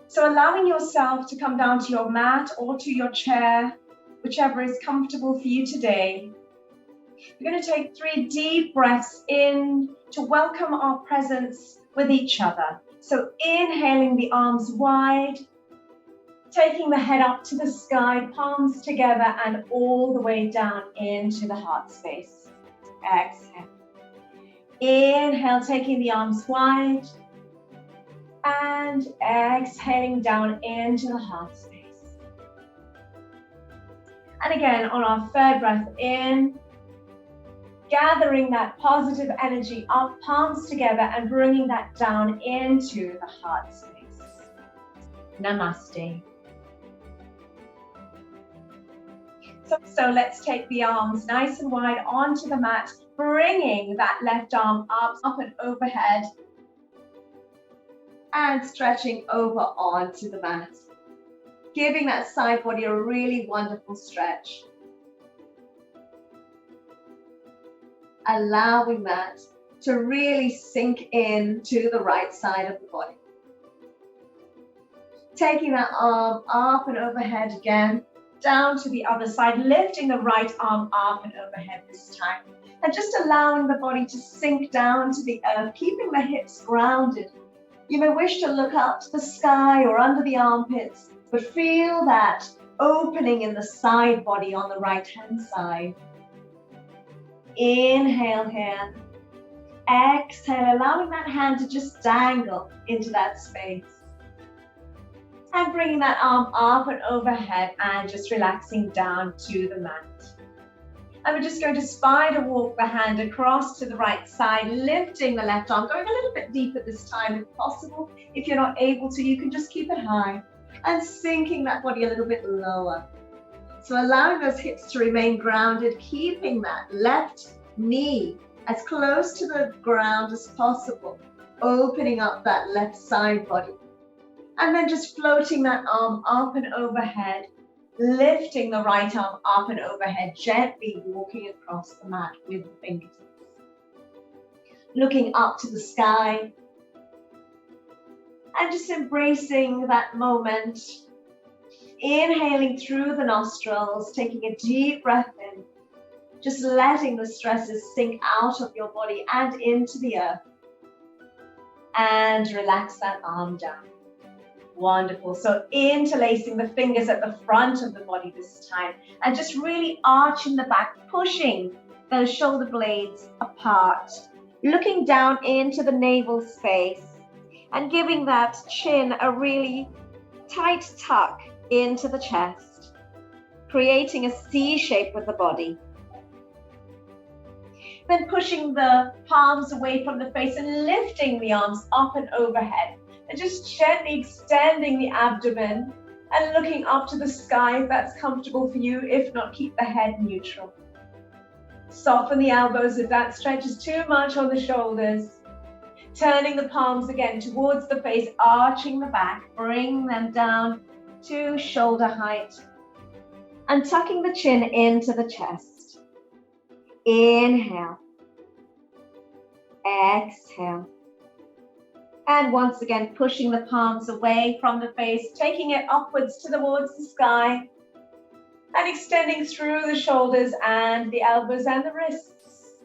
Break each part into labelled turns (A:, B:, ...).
A: So allowing yourself to come down to your mat or to your chair, whichever is comfortable for you today. We're going to take 3 deep breaths in to welcome our presence with each other. So inhaling the arms wide, taking the head up to the sky, palms together and all the way down into the heart space. Exhale. Inhale, taking the arms wide and exhaling down into the heart space. And again, on our 3rd breath in, gathering that positive energy up, palms together and bringing that down into the heart space. Namaste. So let's take the arms nice and wide onto the mat, bringing that left arm up and overhead and stretching over onto the mat. Giving that side body a really wonderful stretch. Allowing that to really sink in to the right side of the body. Taking that arm up and overhead again, down to the other side, lifting the right arm up and overhead this time. And just allowing the body to sink down to the earth, keeping the hips grounded. You may wish to look up to the sky or under the armpits, but feel that opening in the side body on the right-hand side. Inhale here. Exhale, allowing that hand to just dangle into that space. And bringing that arm up and overhead and just relaxing down to the mat. And we're just going to spider walk the hand across to the right side, lifting the left arm, going a little bit deeper this time if possible. If you're not able to, you can just keep it high and sinking that body a little bit lower. So allowing those hips to remain grounded, keeping that left knee as close to the ground as possible, opening up that left side body. And then just floating that arm up and overhead, lifting the right arm up and overhead, gently walking across the mat with the fingertips. Looking up to the sky and just embracing that moment. Inhaling through the nostrils, taking a deep breath in, just letting the stresses sink out of your body and into the earth. And relax that arm down. Wonderful. So interlacing the fingers at the front of the body this time and just really arching the back, pushing those shoulder blades apart, looking down into the navel space and giving that chin a really tight tuck into the chest, creating a C shape with the body. Then pushing the palms away from the face and lifting the arms up and overhead. And just gently extending the abdomen and looking up to the sky if that's comfortable for you. If not, keep the head neutral. Soften the elbows if that stretches too much on the shoulders. Turning the palms again towards the face, arching the back, bring them down to shoulder height. And tucking the chin into the chest. Inhale. Exhale. And once again, pushing the palms away from the face, taking it upwards towards the sky, and extending through the shoulders and the elbows and the wrists.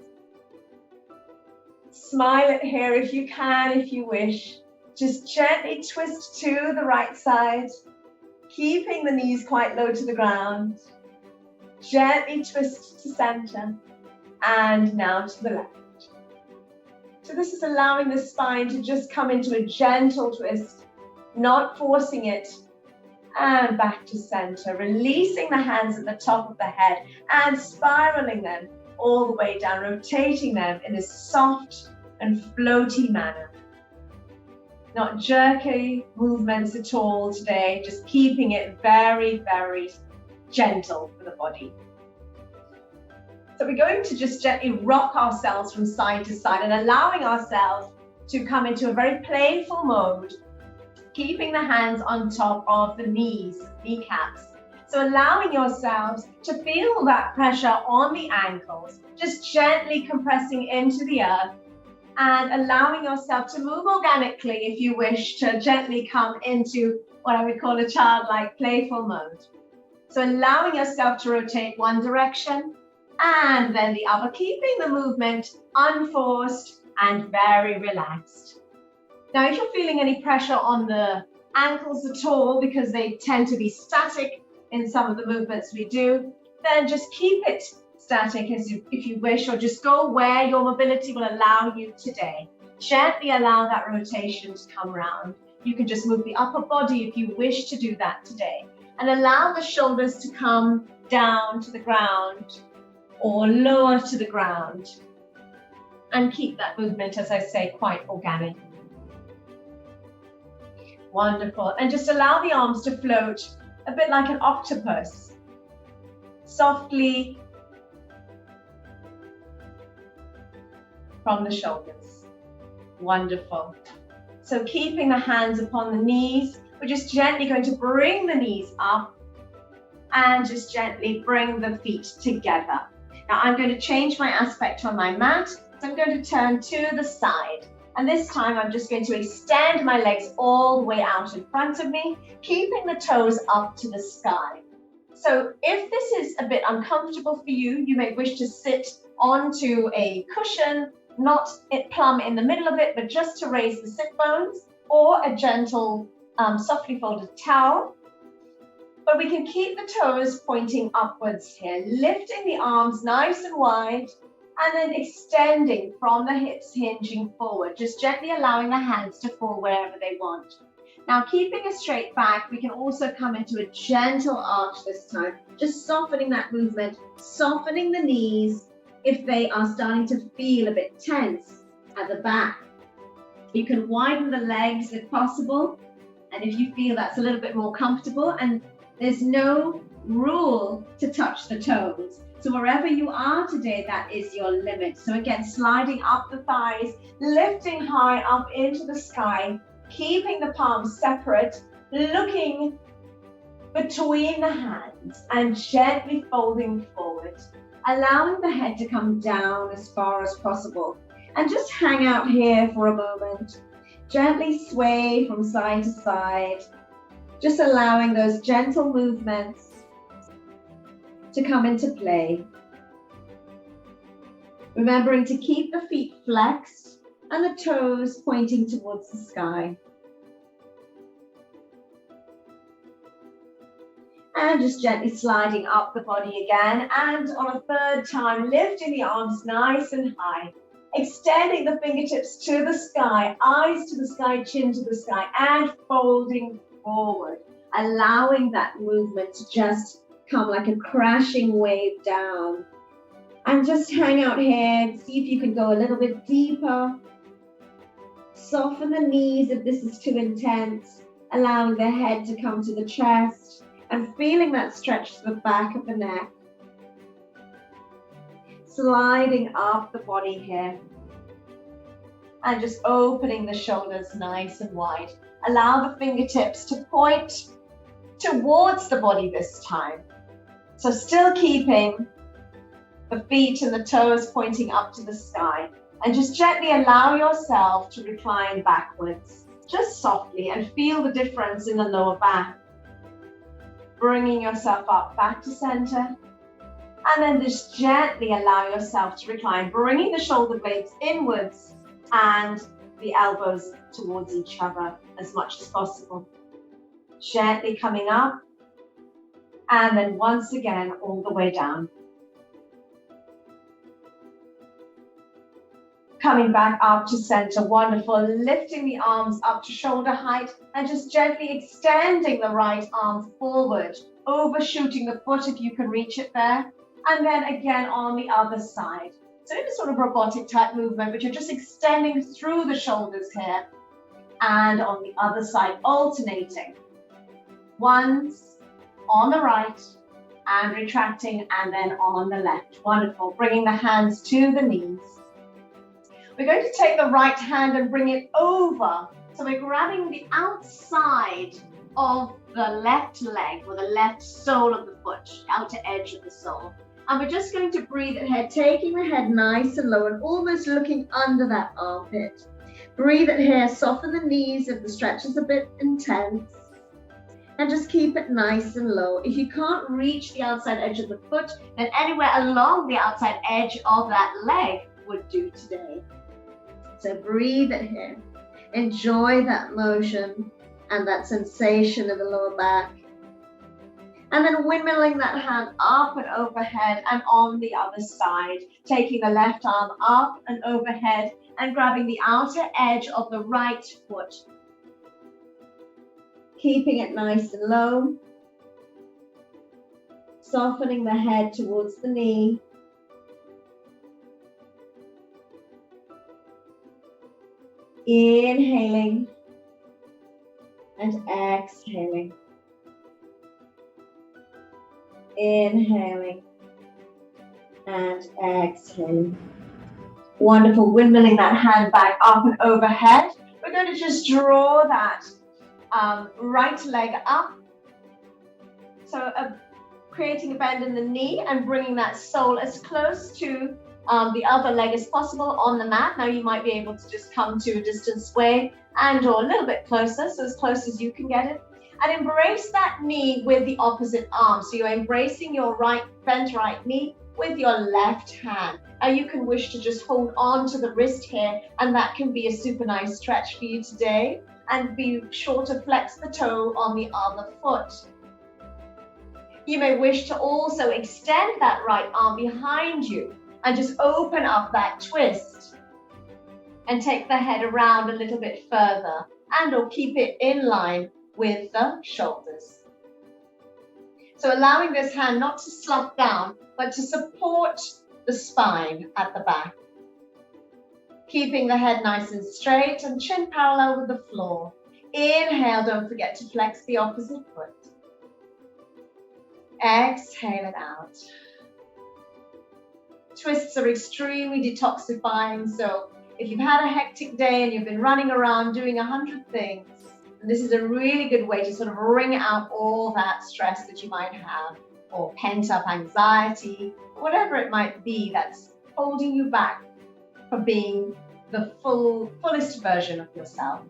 A: Smile it here if you can, if you wish. Just gently twist to the right side, keeping the knees quite low to the ground. Gently twist to center, and now to the left. So this is allowing the spine to just come into a gentle twist, not forcing it, and back to center, releasing the hands at the top of the head and spiraling them all the way down, rotating them in a soft and floaty manner. Not jerky movements at all today, just keeping it very, very gentle for the body. So we're going to just gently rock ourselves from side to side and allowing ourselves to come into a very playful mode, keeping the hands on top of the knees, kneecaps. So allowing yourselves to feel that pressure on the ankles, just gently compressing into the earth and allowing yourself to move organically if you wish to gently come into what I would call a childlike playful mode. So allowing yourself to rotate one direction and then the other, keeping the movement unforced and very relaxed. Now, if you're feeling any pressure on the ankles at all, because they tend to be static in some of the movements we do, then just keep it static if you wish, or just go where your mobility will allow you today. Gently allow that rotation to come round. You can just move the upper body if you wish to do that today, and allow the shoulders to come down to the ground or lower to the ground, and keep that movement, as I say, quite organic. Wonderful. And just allow the arms to float a bit like an octopus, softly from the shoulders. Wonderful. So keeping the hands upon the knees, we're just gently going to bring the knees up and just gently bring the feet together. Now I'm going to change my aspect on my mat. So I'm going to turn to the side. And this time I'm just going to extend my legs all the way out in front of me, keeping the toes up to the sky. So if this is a bit uncomfortable for you, you may wish to sit onto a cushion, not plumb in the middle of it, but just to raise the sit bones, or a gentle, softly folded towel. But we can keep the toes pointing upwards here, lifting the arms nice and wide, and then extending from the hips, hinging forward, just gently allowing the hands to fall wherever they want. Now, keeping a straight back, we can also come into a gentle arch this time, just softening that movement, softening the knees if they are starting to feel a bit tense at the back. You can widen the legs if possible, and if you feel that's a little bit more comfortable, and there's no rule to touch the toes. So wherever you are today, that is your limit. So again, sliding up the thighs, lifting high up into the sky, keeping the palms separate, looking between the hands and gently folding forward, allowing the head to come down as far as possible. And just hang out here for a moment. Gently sway from side to side, just allowing those gentle movements to come into play. Remembering to keep the feet flexed and the toes pointing towards the sky. And just gently sliding up the body again. And on a third time, lifting the arms nice and high. Extending the fingertips to the sky, eyes to the sky, chin to the sky, and folding forward. Allowing that movement to just come like a crashing wave down. And just hang out here and see if you can go a little bit deeper. Soften the knees if this is too intense, allowing the head to come to the chest and feeling that stretch to the back of the neck. Sliding up the body here and just opening the shoulders nice and wide. Allow the fingertips to point towards the body this time. So still keeping the feet and the toes pointing up to the sky, and just gently allow yourself to recline backwards, just softly, and feel the difference in the lower back. Bringing yourself up back to center, and then just gently allow yourself to recline, bringing the shoulder blades inwards and the elbows towards each other as much as possible. Gently coming up, and then once again all the way down. Coming back up to center, wonderful. Lifting the arms up to shoulder height and just gently extending the right arm forward, overshooting the foot if you can reach it there. And then again on the other side. So in a sort of robotic type movement, but you're just extending through the shoulders here. And on the other side, alternating. Once on the right and retracting, and then on the left. Wonderful. Bringing the hands to the knees. We're going to take the right hand and bring it over. So we're grabbing the outside of the left leg, or the left sole of the foot, outer edge of the sole. And we're just going to breathe ahead, taking the head nice and low and almost looking under that armpit. Breathe it here, soften the knees if the stretch is a bit intense. And just keep it nice and low. If you can't reach the outside edge of the foot, then anywhere along the outside edge of that leg would do today. So breathe it here. Enjoy that motion and that sensation in the lower back. And then windmilling that hand up and overhead and on the other side. Taking the left arm up and overhead and grabbing the outer edge of the right foot. Keeping it nice and low. Softening the head towards the knee. Inhaling and exhaling. Inhaling and exhaling. Wonderful. Windmilling that hand back up and overhead. We're going to just draw that right leg up. So creating a bend in the knee and bringing that sole as close to the other leg as possible on the mat. Now you might be able to just come to a distance away and or a little bit closer, so as close as you can get it. And embrace that knee with the opposite arm. So you're embracing your bent right knee with your left hand. Now you can wish to just hold on to the wrist here, and that can be a super nice stretch for you today. And be sure to flex the toe on the other foot. You may wish to also extend that right arm behind you and just open up that twist and take the head around a little bit further and or keep it in line with the shoulders. So allowing this hand not to slump down, but to support the spine at the back. Keeping the head nice and straight and chin parallel with the floor. Inhale, don't forget to flex the opposite foot. Exhale it out. Twists are extremely detoxifying, so if you've had a hectic day and you've been running around doing 100 things, this is a really good way to sort of wring out all that stress that you might have, or pent-up anxiety, whatever it might be that's holding you back from being the fullest version of yourself.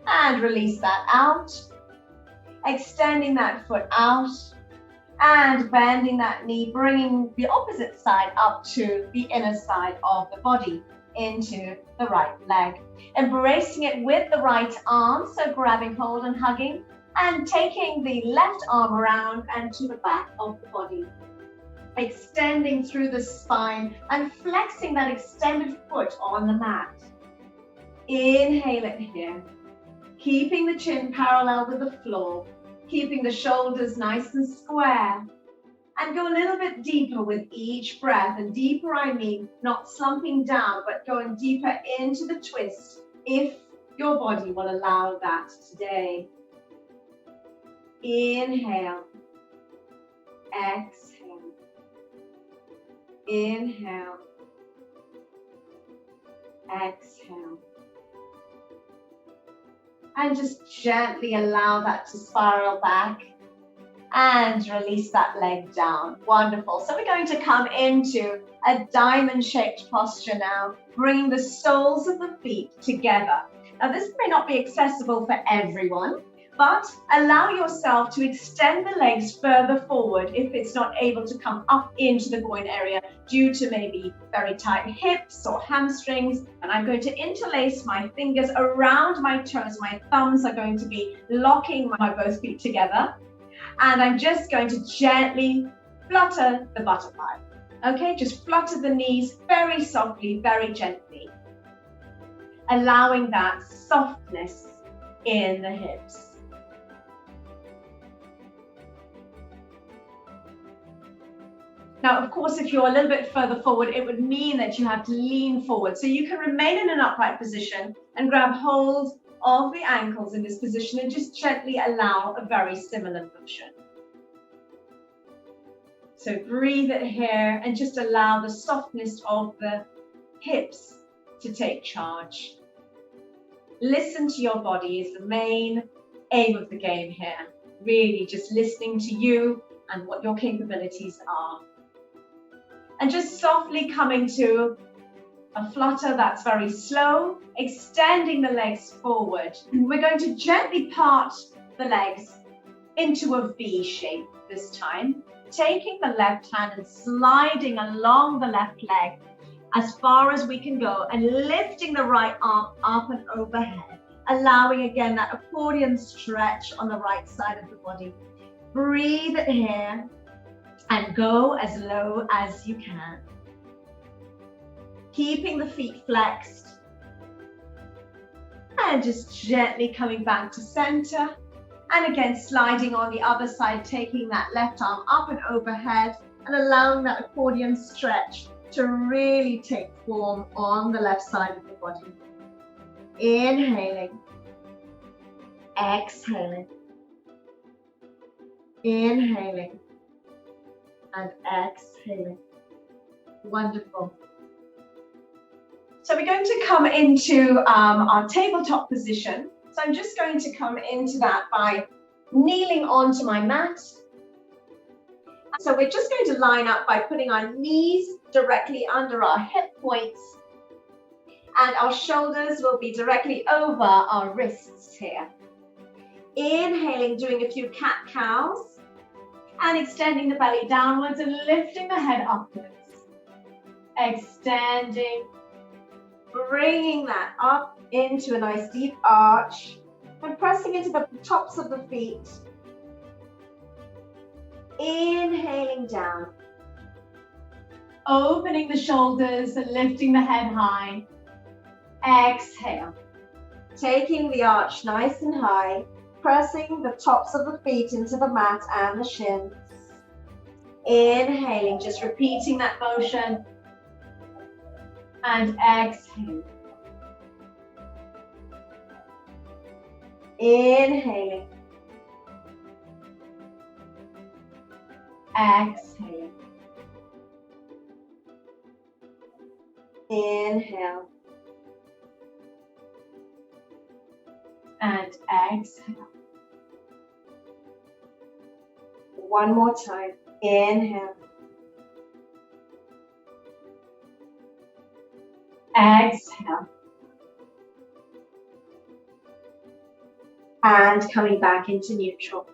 A: And release that out, extending that foot out, and bending that knee, bringing the opposite side up to the inner side of the body, into the right leg. Embracing it with the right arm, so grabbing hold and hugging, and taking the left arm around and to the back of the body. Extending through the spine and flexing that extended foot on the mat. Inhale it here. Keeping the chin parallel with the floor. Keeping the shoulders nice and square. And go a little bit deeper with each breath. And deeper, I mean not slumping down, but going deeper into the twist, if your body will allow that today. Inhale. Exhale. Inhale. Exhale. And just gently allow that to spiral back and release that leg down. Wonderful. So we're going to come into a diamond-shaped posture now, bringing the soles of the feet together. Now this may not be accessible for everyone, but allow yourself to extend the legs further forward if it's not able to come up into the groin area due to maybe very tight hips or hamstrings. And I'm going to interlace my fingers around my toes. My thumbs are going to be locking my both feet together. And I'm just going to gently flutter the butterfly. Okay, just flutter the knees very softly, very gently. Allowing that softness in the hips. Now, of course, if you're a little bit further forward, it would mean that you have to lean forward. So you can remain in an upright position and grab hold of the ankles in this position and just gently allow a very similar motion. So breathe it here and just allow the softness of the hips to take charge. Listen to your body is the main aim of the game here. Really just listening to you and what your capabilities are. And just softly coming to a flutter that's very slow, extending the legs forward. We're going to gently part the legs into a V shape this time, taking the left hand and sliding along the left leg as far as we can go and lifting the right arm up and overhead, allowing again that accordion stretch on the right side of the body. Breathe it here and go as low as you can. Keeping the feet flexed and just gently coming back to center. And again, sliding on the other side, taking that left arm up and overhead and allowing that accordion stretch to really take form on the left side of the body. Inhaling, exhaling, inhaling, and exhaling. Wonderful. So we're going to come into our tabletop position. So I'm just going to come into that by kneeling onto my mat. So we're just going to line up by putting our knees directly under our hip points and our shoulders will be directly over our wrists here. Inhaling, doing a few cat-cows and extending the belly downwards and lifting the head upwards. Extending, bringing that up into a nice deep arch and pressing into the tops of the feet. Inhaling down, opening the shoulders and lifting the head high. Exhale, taking the arch nice and high, pressing the tops of the feet into the mat and the shins. Inhaling, just repeating that motion. And exhale. Inhaling. Exhale. Inhale. And exhale. One more time. Inhale. Exhale. And coming back into neutral.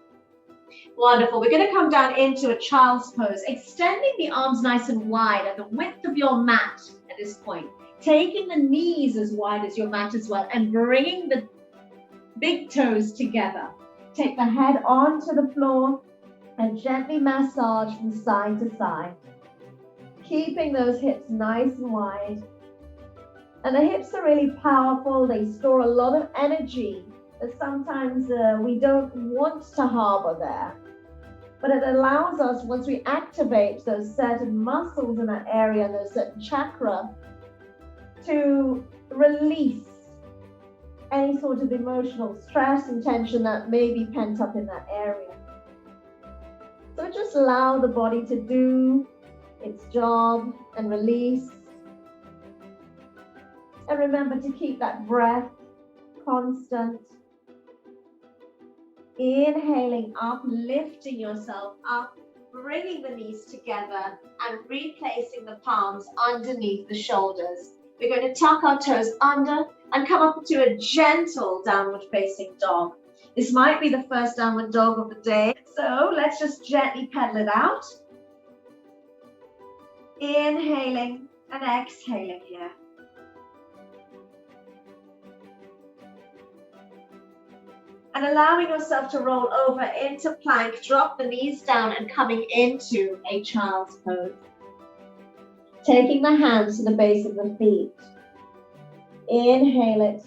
A: Wonderful. We're going to come down into a child's pose, extending the arms nice and wide at the width of your mat at this point. Taking the knees as wide as your mat as well and bringing the big toes together. Take the head onto the floor and gently massage from side to side. Keeping those hips nice and wide. And the hips are really powerful. They store a lot of energy that sometimes we don't want to harbor there. But it allows us, once we activate those certain muscles in that area, and those certain chakra, to release any sort of emotional stress and tension that may be pent up in that area. So just allow the body to do its job and release. And remember to keep that breath constant. Inhaling up, lifting yourself up, bringing the knees together and replacing the palms underneath the shoulders. We're going to tuck our toes under and come up to a gentle downward facing dog. This might be the first downward dog of the day, so let's just gently pedal it out. Inhaling and exhaling here. And allowing yourself to roll over into plank, drop the knees down and coming into a child's pose. Taking the hands to the base of the feet. Inhale it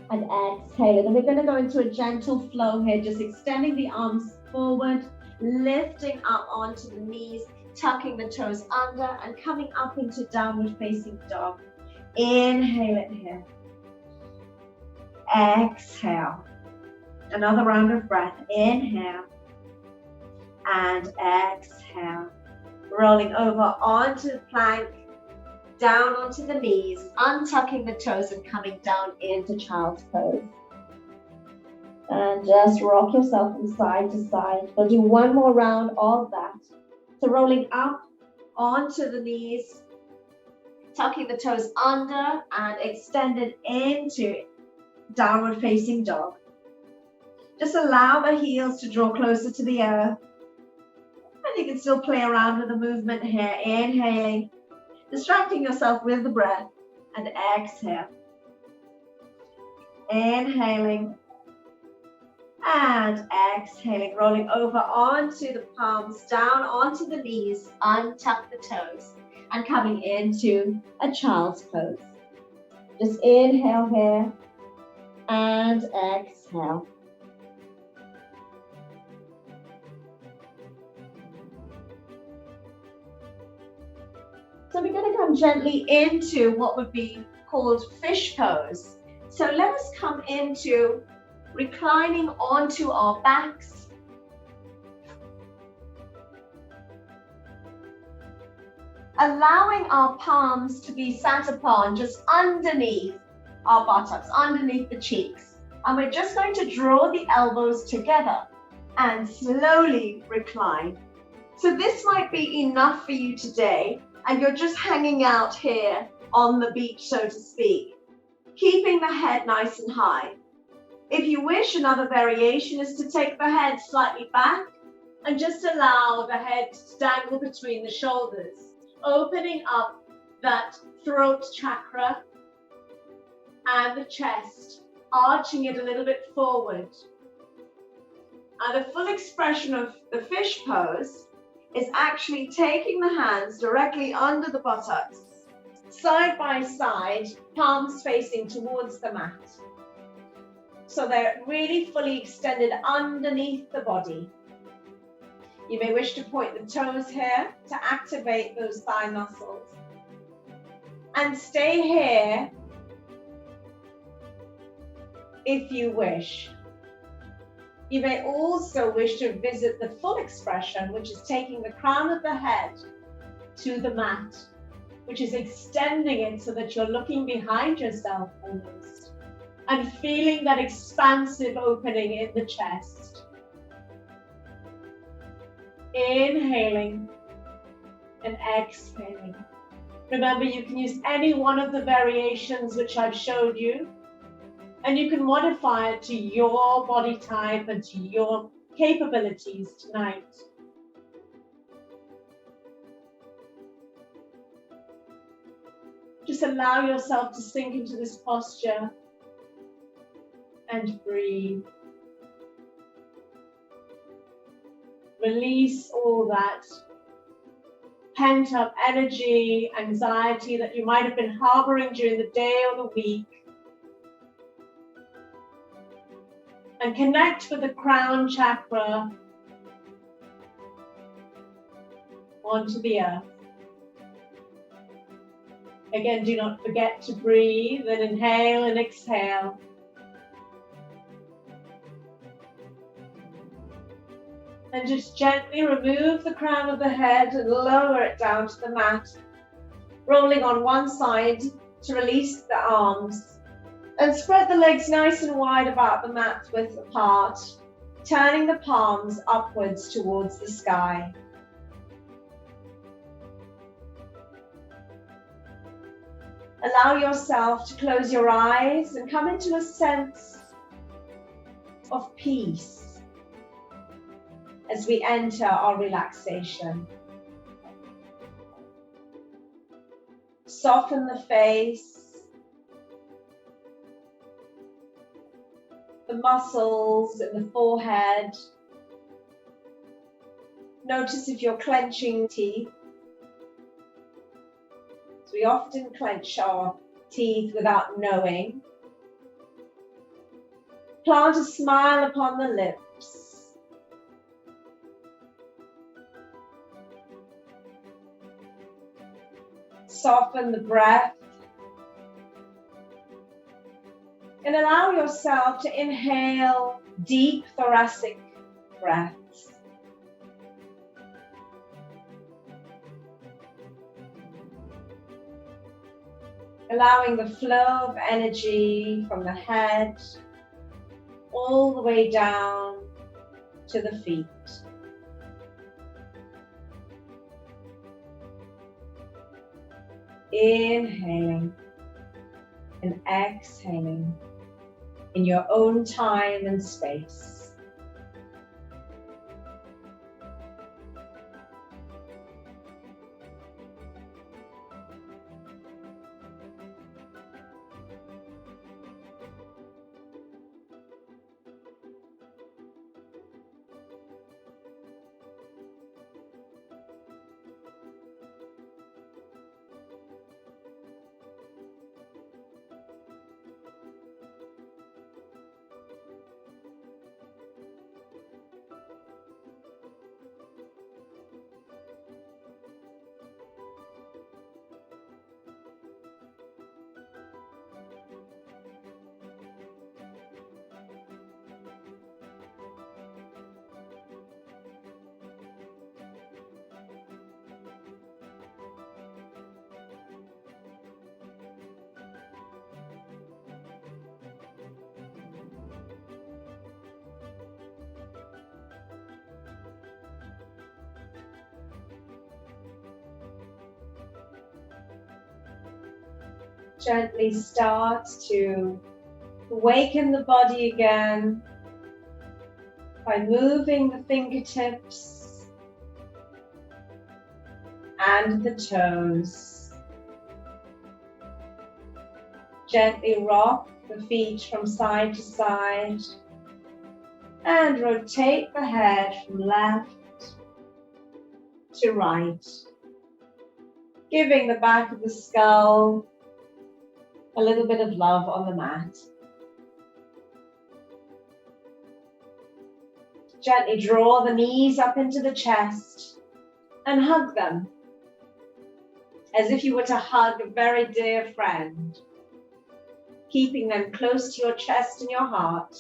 A: and exhale it. And we're going to go into a gentle flow here, just extending the arms forward, lifting up onto the knees, tucking the toes under and coming up into downward facing dog. Inhale it here. Exhale. Another round of breath. Inhale and exhale. Rolling over onto the plank, down onto the knees, untucking the toes and coming down into child's pose. And just rock yourself from side to side. We'll do one more round of that. So rolling up onto the knees, tucking the toes under and extended into downward facing dog. Just allow the heels to draw closer to the earth. And you can still play around with the movement here. Inhaling, distracting yourself with the breath, and exhale. Inhaling and exhaling, rolling over onto the palms, down onto the knees, untuck the toes, and coming into a child's pose. Just inhale here and exhale. So we're going to come gently into what would be called fish pose. So let us come into reclining onto our backs. Allowing our palms to be sat upon just underneath our buttocks, underneath the cheeks. And we're just going to draw the elbows together and slowly recline. So this might be enough for you today, and you're just hanging out here on the beach, so to speak, keeping the head nice and high. If you wish, another variation is to take the head slightly back and just allow the head to dangle between the shoulders, opening up that throat chakra and the chest, arching it a little bit forward. And the full expression of the fish pose is actually taking the hands directly under the buttocks, side by side, palms facing towards the mat. So they're really fully extended underneath the body. You may wish to point the toes here to activate those thigh muscles. And stay here if you wish. You may also wish to visit the full expression, which is taking the crown of the head to the mat, which is extending it so that you're looking behind yourself almost, and feeling that expansive opening in the chest. Inhaling and exhaling. Remember, you can use any one of the variations which I've showed you, and you can modify it to your body type and to your capabilities tonight. Just allow yourself to sink into this posture and breathe. Release all that pent up energy, anxiety that you might have been harboring during the day or the week. And connect with the crown chakra onto the earth. Again, do not forget to breathe and inhale and exhale. And just gently remove the crown of the head and lower it down to the mat, rolling on one side to release the arms. And spread the legs nice and wide about the mat width apart, turning the palms upwards towards the sky. Allow yourself to close your eyes and come into a sense of peace as we enter our relaxation. Soften the face, the muscles in the forehead. Notice if you're clenching teeth. So we often clench our teeth without knowing. Plant a smile upon the lips. Soften the breath. And allow yourself to inhale deep thoracic breaths. Allowing the flow of energy from the head all the way down to the feet. Inhaling and exhaling in your own time and space. Gently start to awaken the body again by moving the fingertips and the toes. Gently rock the feet from side to side and rotate the head from left to right, giving the back of the skull a little bit of love on the mat. Gently draw the knees up into the chest and hug them as if you were to hug a very dear friend, keeping them close to your chest and your heart.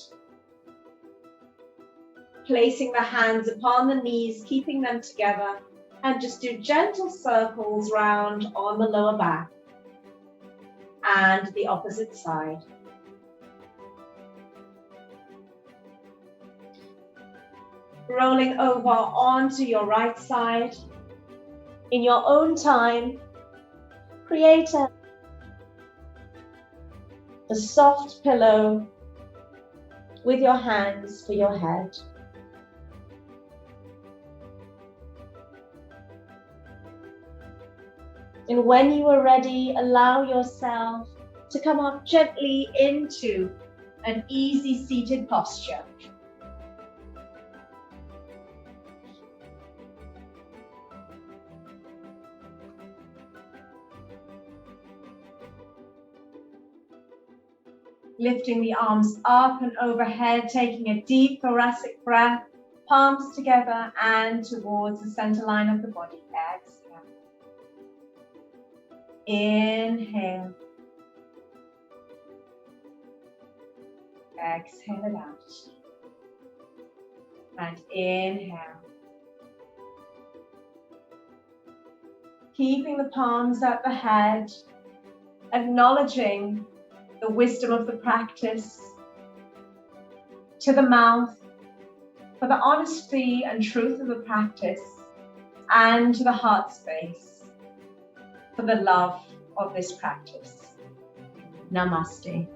A: Placing the hands upon the knees, keeping them together, and just do gentle circles round on the lower back and the opposite side. Rolling over onto your right side. In your own time, create a soft pillow with your hands for your head. And when you are ready, allow yourself to come up gently into an easy seated posture. Lifting the arms up and overhead, taking a deep thoracic breath, palms together and towards the center line of the body. Exhale. Inhale. Exhale it out. And inhale. Keeping the palms at the head, acknowledging the wisdom of the practice, to the mouth for the honesty and truth of the practice, and to the heart space for the love of this practice. Namaste.